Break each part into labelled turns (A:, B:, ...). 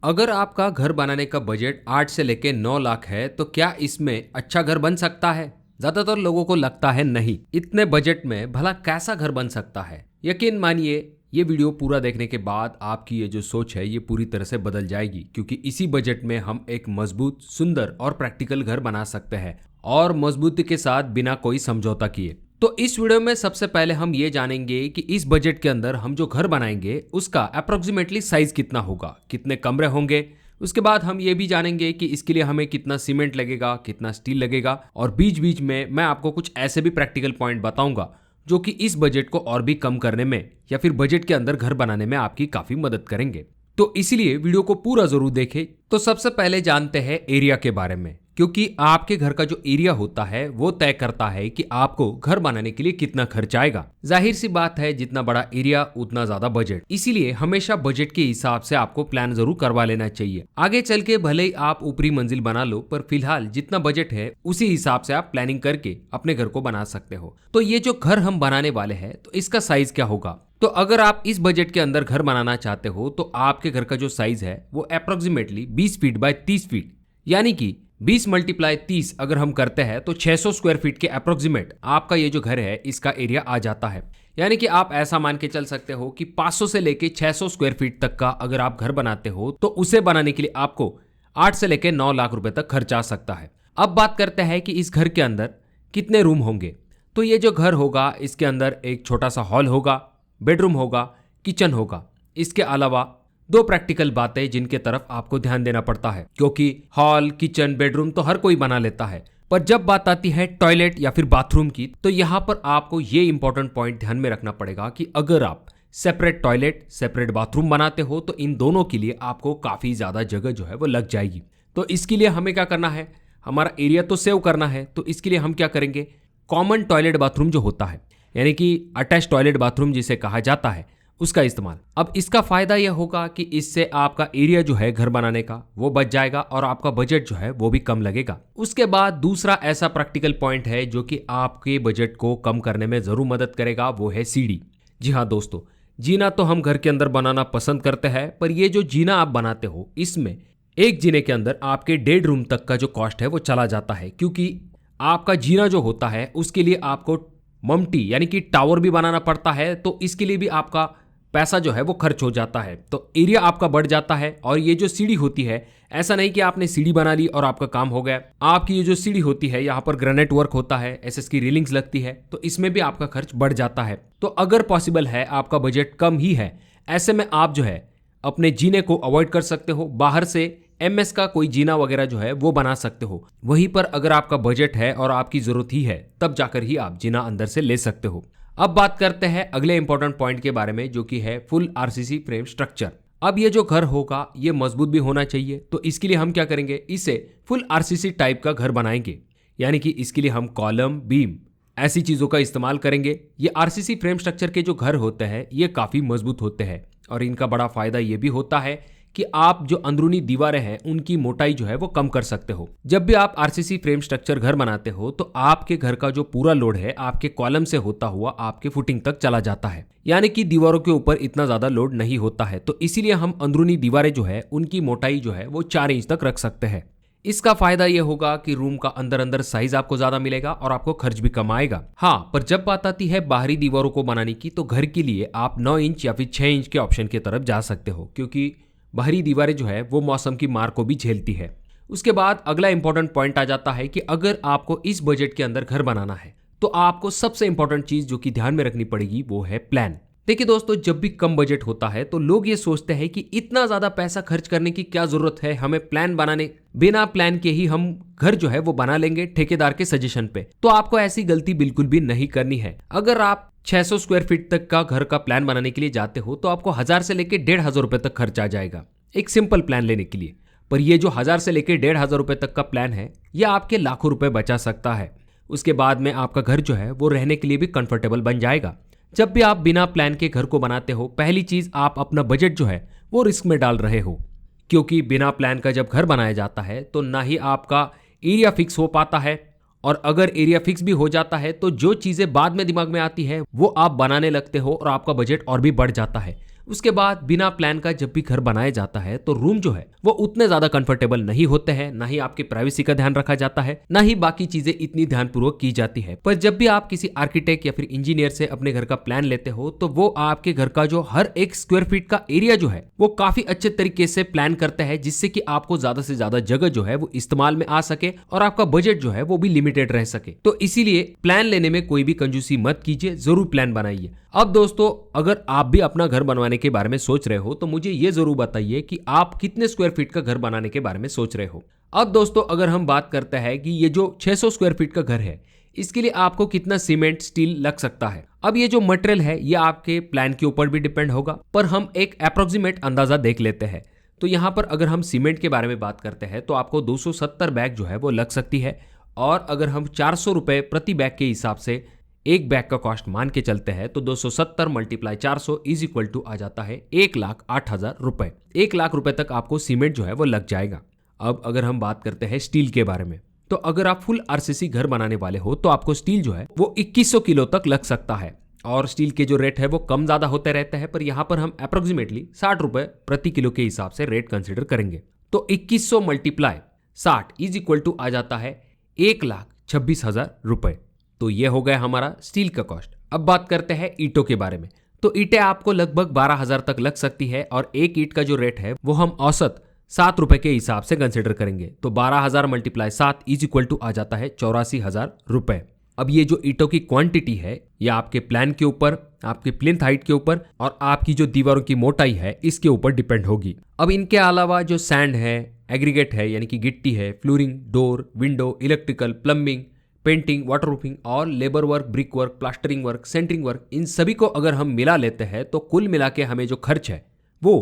A: अगर आपका घर बनाने का बजट 8 से लेके 9 लाख है तो क्या इसमें अच्छा घर बन सकता है? ज्यादातर लोगों को लगता है नहीं। इतने बजट में भला कैसा घर बन सकता है? यकीन मानिए, ये वीडियो पूरा देखने के बाद आपकी ये जो सोच है ये पूरी तरह से बदल जाएगी, क्योंकि इसी बजट में हम एक मजबूत, सुंदर और प्रैक्टिकल घर बना सकते हैं, और मजबूती के साथ, बिना कोई समझौता किए। तो इस वीडियो में सबसे पहले हम ये जानेंगे कि इस बजट के अंदर हम जो घर बनाएंगे उसका अप्रोक्सीमेटली साइज कितना होगा, कितने कमरे होंगे। उसके बाद हम ये भी जानेंगे कि इसके लिए हमें कितना सीमेंट लगेगा, कितना स्टील लगेगा, और बीच बीच में मैं आपको कुछ ऐसे भी प्रैक्टिकल पॉइंट बताऊंगा जो कि इस बजट को और भी कम करने में या फिर बजट के अंदर घर बनाने में आपकी काफी मदद करेंगे। तो इसीलिए वीडियो को पूरा जरूर देखें। तो सबसे पहले जानते हैं एरिया के बारे में, क्योंकि आपके घर का जो एरिया होता है वो तय करता है कि आपको घर बनाने के लिए कितना खर्च आएगा। जाहिर सी बात है, जितना बड़ा एरिया उतना ज्यादा बजट। इसीलिए हमेशा बजट के हिसाब से आपको प्लान जरूर करवा लेना चाहिए। आगे चल के भले ही आप ऊपरी मंजिल बना लो, पर फिलहाल जितना बजट है उसी हिसाब से आप प्लानिंग करके अपने घर को बना सकते हो। तो ये जो घर हम बनाने वाले हैं तो इसका साइज क्या होगा? तो अगर आप इस बजट के अंदर घर बनाना चाहते हो तो आपके घर का जो साइज है वो अप्रोक्सीमेटली 20 फीट बाय 30 फीट, यानी कि 20 मल्टीप्लाई 30 अगर हम करते हैं तो 600 स्क्वायर फीट के अप्रोक्सीमेट आपका ये जो घर है इसका एरिया आ जाता है। यानी कि आप ऐसा मान के चल सकते हो कि 500 से लेके 600 स्क्वायर फीट तक का अगर आप घर बनाते हो तो उसे बनाने के लिए आपको 8 से लेके 9 लाख रुपए तक खर्च आ सकता है। अब बात करते हैं कि इस घर के अंदर कितने रूम होंगे। तो ये जो घर होगा इसके अंदर एक छोटा सा हॉल होगा, बेडरूम होगा, किचन होगा। इसके अलावा दो प्रैक्टिकल बातें जिनके तरफ आपको ध्यान देना पड़ता है, क्योंकि हॉल, किचन, बेडरूम तो हर कोई बना लेता है, पर जब बात आती है टॉयलेट या फिर बाथरूम की तो यहाँ पर आपको ये इंपॉर्टेंट पॉइंट ध्यान में रखना पड़ेगा कि अगर आप सेपरेट टॉयलेट, सेपरेट बाथरूम बनाते हो तो इन दोनों के लिए आपको काफी ज्यादा जगह जो है वो लग जाएगी। तो इसके लिए हमें क्या करना है, हमारा एरिया तो सेव करना है, तो इसके लिए हम क्या करेंगे, कॉमन टॉयलेट बाथरूम जो होता है, यानी कि अटैच टॉयलेट बाथरूम जिसे कहा जाता है, उसका इस्तेमाल। अब इसका फायदा यह होगा कि इससे आपका एरिया जो है घर बनाने का वो बच जाएगा और आपका बजट जो है वो भी कम लगेगा। उसके बाद दूसरा ऐसा प्रैक्टिकल पॉइंट है जो कि आपके बजट को कम करने में जरूर मदद करेगा, वो है सीढ़ी। जी हाँ दोस्तों, जीना तो हम घर के अंदर बनाना पसंद करते हैं, पर ये जो जीना आप बनाते हो इसमें एक जीने के अंदर आपके 1.5 रूम तक का जो कॉस्ट है वो चला जाता है, क्योंकि आपका जीना जो होता है उसके लिए आपको ममटी यानी कि टावर भी बनाना पड़ता है, तो इसके लिए भी आपका पैसा जो है वो खर्च हो जाता है, तो एरिया आपका बढ़ जाता है। और ये जो सीढ़ी होती है, ऐसा नहीं कि आपने सीढ़ी बना ली और आपका काम हो गया। आपकी ये जो सीढ़ी होती है यहाँ पर ग्रेनाइट वर्क होता है, एसएस की रेलिंग्स लगती है, तो इसमें भी आपका खर्च बढ़ जाता है। तो अगर पॉसिबल है, आपका बजट कम ही है, ऐसे में आप जो है अपने जीने को अवॉइड कर सकते हो, बाहर से एमएस का कोई जीना वगैरह जो है वो बना सकते हो। वहीं पर अगर आपका बजट है और आपकी जरूरत ही है तब जाकर ही आप जीना अंदर से ले सकते हो। अब बात करते हैं अगले इंपॉर्टेंट पॉइंट के बारे में, जो कि है फुल आरसीसी फ्रेम स्ट्रक्चर। अब ये जो घर होगा ये मजबूत भी होना चाहिए, तो इसके लिए हम क्या करेंगे, इसे फुल आरसीसी टाइप का घर बनाएंगे। यानी कि इसके लिए हम कॉलम, बीम ऐसी चीजों का इस्तेमाल करेंगे। ये आरसीसी फ्रेम स्ट्रक्चर के जो घर होते हैं ये काफी मजबूत होते हैं, और इनका बड़ा फायदा ये भी होता है कि आप जो अंदरूनी दीवारें हैं उनकी मोटाई जो है वो कम कर सकते हो। जब भी आप आरसीसी फ्रेम स्ट्रक्चर घर बनाते हो तो आपके घर का जो पूरा लोड है आपके कॉलम से होता हुआ आपके फुटिंग तक चला जाता है, यानी कि दीवारों के ऊपर इतना ज्यादा लोड नहीं होता है। तो इसीलिए हम अंदरूनी दीवारें जो है उनकी मोटाई जो है वो 4 इंच तक रख सकते हैं। इसका फायदा यह होगा कि रूम का अंदर अंदर साइज आपको ज्यादा मिलेगा और आपको खर्च भी कम आएगा। हाँ, पर जब बात आती है बाहरी दीवारों को बनाने की तो घर के लिए आप 9 इंच या फिर 6 इंच के ऑप्शन की तरफ जा सकते हो, क्योंकि बाहरी दीवारें जो है वो मौसम की मार को भी झेलती है। उसके बाद अगला इंपॉर्टेंट पॉइंट आ जाता है कि अगर आपको इस बजट के अंदर घर बनाना है तो आपको सबसे इंपॉर्टेंट चीज जो कि ध्यान में रखनी पड़ेगी वो है प्लान। देखिए दोस्तों, जब भी कम बजट होता है तो लोग ये सोचते हैं कि इतना ज्यादा पैसा खर्च करने की क्या जरूरत है, हमें प्लान बनाने, बिना प्लान के ही हम घर जो है वो बना लेंगे ठेकेदार के सजेशन पे। तो आपको ऐसी गलती बिल्कुल भी नहीं करनी है। अगर आप 600 स्क्वायर फीट तक का घर का प्लान बनाने के लिए जाते हो तो आपको 1000 से लेकर 1500 रुपए तक खर्च आ जाएगा एक सिंपल प्लान लेने के लिए। पर ये जो 1000 से लेकर 1500 रुपए तक का प्लान है ये आपके लाखों रुपए बचा सकता है। उसके बाद में आपका घर जो है वो रहने के लिए भी कंफर्टेबल बन जाएगा। जब भी आप बिना प्लान के घर को बनाते हो, पहली चीज आप अपना बजट जो है वो रिस्क में डाल रहे हो, क्योंकि बिना प्लान का जब घर बनाया जाता है तो ना ही आपका एरिया फिक्स हो पाता है, और अगर एरिया फिक्स भी हो जाता है तो जो चीजें बाद में दिमाग में आती है वो आप बनाने लगते हो और आपका बजट और भी बढ़ जाता है। उसके बाद बिना प्लान का जब भी घर बनाया जाता है तो रूम जो है वो उतने ज्यादा कंफर्टेबल नहीं होते हैं, ना ही आपकी प्राइवेसी का ध्यान रखा जाता है, ना ही बाकी चीजें इतनी ध्यानपूर्वक की जाती है। पर जब भी आप किसी आर्किटेक्ट या फिर इंजीनियर से अपने घर का प्लान लेते हो तो वो आपके घर का जो हर एक स्क्वायर फीट का एरिया जो है वो काफी अच्छे तरीके से प्लान करते हैं, जिससे कि आपको ज्यादा से ज्यादा जगह जो है वो इस्तेमाल में आ सके और आपका बजट जो है वो भी लिमिटेड रह सके। तो इसीलिए प्लान लेने में कोई भी कंजूसी मत कीजिए, जरूर प्लान बनाइए। अब दोस्तों, अगर आप भी अपना घर बनवाने के बारे में सोच रहे हो तो मुझे ये जरूर बताइए कि आप कितने स्क्वायर फीट का घर बनाने के बारे में सोच रहे हो। अब दोस्तों, अगर हम बात करते हैं कि ये जो 600 स्क्वायर फीट का घर है इसके लिए आपको कितना सीमेंट स्टील लग सकता है। अब ये जो मटेरियल है ये आपके प्लान के ऊपर भी डिपेंड होगा, पर हम एक अप्रोक्सीमेट अंदाजा देख लेते हैं। तो यहाँ पर अगर हम सीमेंट के बारे में बात करते हैं तो आपको 270 बैग जो है वो लग सकती है, और अगर हम 400 रुपए प्रति बैग के हिसाब से एक बैग का कॉस्ट मान के चलते हैं तो 270 × 400 इज इक्वल टू आ जाता है 1,08,000 रुपए। 1 लाख रुपए तक आपको सीमेंट जो है वो लग जाएगा। अब अगर हम बात करते हैं स्टील के बारे में, तो अगर आप फुल आरसीसी घर बनाने वाले हो तो आपको स्टील जो है वो 2100 किलो तक लग सकता है। और स्टील के जो रेट है वो कम ज्यादा होते रहते हैं, पर यहाँ पर हम अप्रोक्सीमेटली 60 रुपए प्रति किलो के हिसाब से रेट कंसिडर करेंगे। तो 2100 × 60 इज इक्वल टू आ जाता है 1,26,000 रुपए। तो ये हो गया हमारा स्टील का कॉस्ट। अब बात करते हैं ईंटों के बारे में। तो ईंटें आपको लगभग 12,000 तक लग सकती है, और एक ईंट का जो रेट है वो हम औसत 7 रुपए के हिसाब से कंसिडर करेंगे। तो 12,000 × 7 इज इक्वल टू आ जाता है 84,000 रुपए। अब ये जो ईंटों की क्वांटिटी है ये आपके प्लान के ऊपर, आपके प्लिंथ हाइट के ऊपर और आपकी जो दीवारों की मोटाई है इसके ऊपर डिपेंड होगी। अब इनके अलावा जो सैंड है, एग्रीगेट है यानी कि गिट्टी है, flooring, door, window, electrical, plumbing, painting, waterproofing और labour work, brick work, plastering work, centring work, इन सभी को अगर हम मिला लेते हैं तो कुल मिला के हमें जो खर्च है वो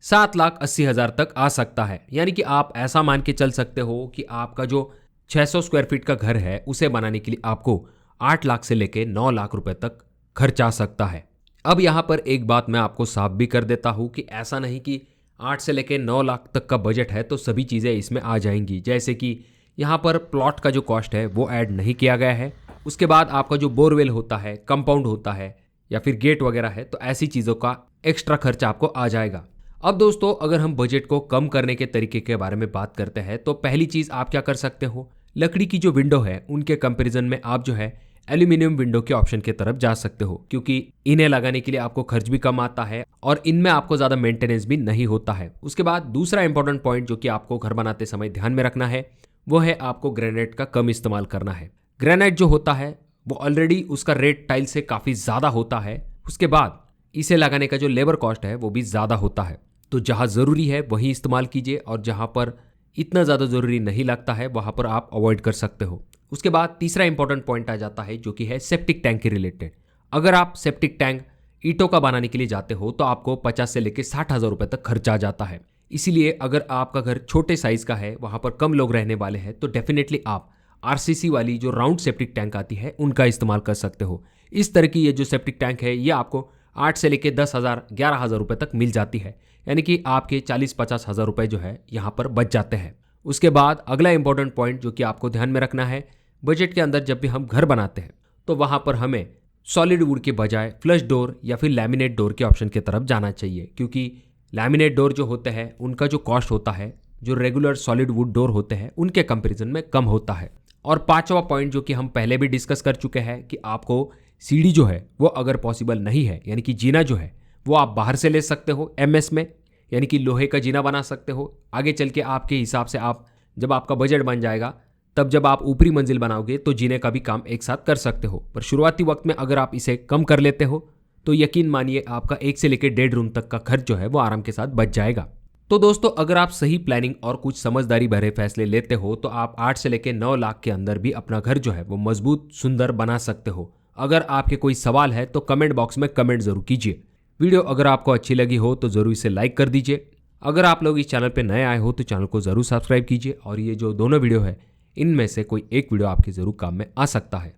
A: 7,80,000 तक आ सकता है। यानी कि आप ऐसा मान के चल सकते हो कि आपका जो 600 स्क्वायर फीट का घर है उसे बनाने के लिए आपको 8 लाख से लेके 9 लाख रुपए तक खर्च आ सकता है। अब यहाँ पर एक बात मैं आपको साफ भी कर देता हूँ कि ऐसा नहीं कि 8 से लेके 9 लाख तक का बजट है तो सभी चीज़ें इसमें आ जाएंगी। जैसे कि यहाँ पर प्लॉट का जो कॉस्ट है वो ऐड नहीं किया गया है। उसके बाद आपका जो बोरवेल होता है, कंपाउंड होता है या फिर गेट वगैरह है, तो ऐसी चीज़ों का एक्स्ट्रा खर्च आपको आ जाएगा। अब दोस्तों, अगर हम बजट को कम करने के तरीके के बारे में बात करते हैं तो पहली चीज़ आप क्या कर सकते हो, लकड़ी की जो विंडो है उनके कंपैरिजन में आप जो है एल्यूमिनियम विंडो के ऑप्शन की तरफ जा सकते हो, क्योंकि इन्हें लगाने के लिए आपको खर्च भी कम आता है और इनमें आपको ज़्यादा मेंटेनेंस भी नहीं होता है। उसके बाद दूसरा इंपॉर्टेंट पॉइंट जो कि आपको घर बनाते समय ध्यान में रखना है वो है आपको ग्रेनाइट का कम इस्तेमाल करना है। ग्रेनाइट जो होता है वो ऑलरेडी उसका रेट टाइल से काफ़ी ज़्यादा होता है। उसके बाद इसे लगाने का जो लेबर कॉस्ट है वो भी ज़्यादा होता है। तो जहाँ ज़रूरी है वहीं इस्तेमाल कीजिए और जहाँ पर इतना ज़्यादा ज़रूरी नहीं लगता है वहाँ पर आप अवॉइड कर सकते हो। उसके बाद तीसरा इंपॉर्टेंट पॉइंट आ जाता है जो कि है सेप्टिक टैंक के रिलेटेड। अगर आप सेप्टिक टैंक ईंटों का बनाने के लिए जाते हो तो आपको 50 से लेकर 60,000 रुपये तक खर्चा आ जाता है। इसीलिए अगर आपका घर छोटे साइज का है, वहाँ पर कम लोग रहने वाले हैं, तो डेफिनेटली आप आरसीसी वाली जो राउंड सेप्टिक टैंक आती है उनका इस्तेमाल कर सकते हो। इस तरह की ये जो सेप्टिक टैंक है ये आपको 8 से लेकर 10,000 11,000 रुपये तक मिल जाती है, यानी कि आपके 40-50 हज़ार रुपये जो है यहाँ पर बच जाते हैं। उसके बाद अगला इंपॉर्टेंट पॉइंट जो कि आपको ध्यान में रखना है, बजट के अंदर जब भी हम घर बनाते हैं तो वहाँ पर हमें सॉलिड वुड के बजाय फ्लश डोर या फिर लैमिनेट डोर के ऑप्शन की तरफ जाना चाहिए, क्योंकि लैमिनेट डोर जो होते हैं उनका जो कॉस्ट होता है जो रेगुलर सॉलिड वुड डोर होते हैं उनके कंपैरिजन में कम होता है। और पांचवा पॉइंट जो कि हम पहले भी डिस्कस कर चुके हैं कि आपको सीढ़ी जो है वो अगर पॉसिबल नहीं है, यानी कि जीना जो है वो आप बाहर से ले सकते हो एमएस में, यानी कि लोहे का जीना बना सकते हो। आगे चल के आपके हिसाब से आप जब आपका बजट बन जाएगा तब जब आप ऊपरी मंजिल बनाओगे तो जीने का भी काम एक साथ कर सकते हो। पर शुरुआती वक्त में अगर आप इसे कम कर लेते हो तो यकीन मानिए आपका 1 से लेकर 1.5 रूम तक का खर्च जो है वो आराम के साथ बच जाएगा। तो दोस्तों, अगर आप सही प्लानिंग और कुछ समझदारी भरे फैसले लेते हो तो आप 8 से लेकर 9 लाख के अंदर भी अपना घर जो है वो मजबूत सुंदर बना सकते हो। अगर आपके कोई सवाल है तो कमेंट बॉक्स में कमेंट जरूर कीजिए। वीडियो अगर आपको अच्छी लगी हो तो जरूर इसे लाइक कर दीजिए। अगर आप लोग इस चैनल पर नए आए हो तो चैनल को जरूर सब्सक्राइब कीजिए और ये जो दोनों वीडियो है इनमें से कोई एक वीडियो आपके जरूर काम में आ सकता है।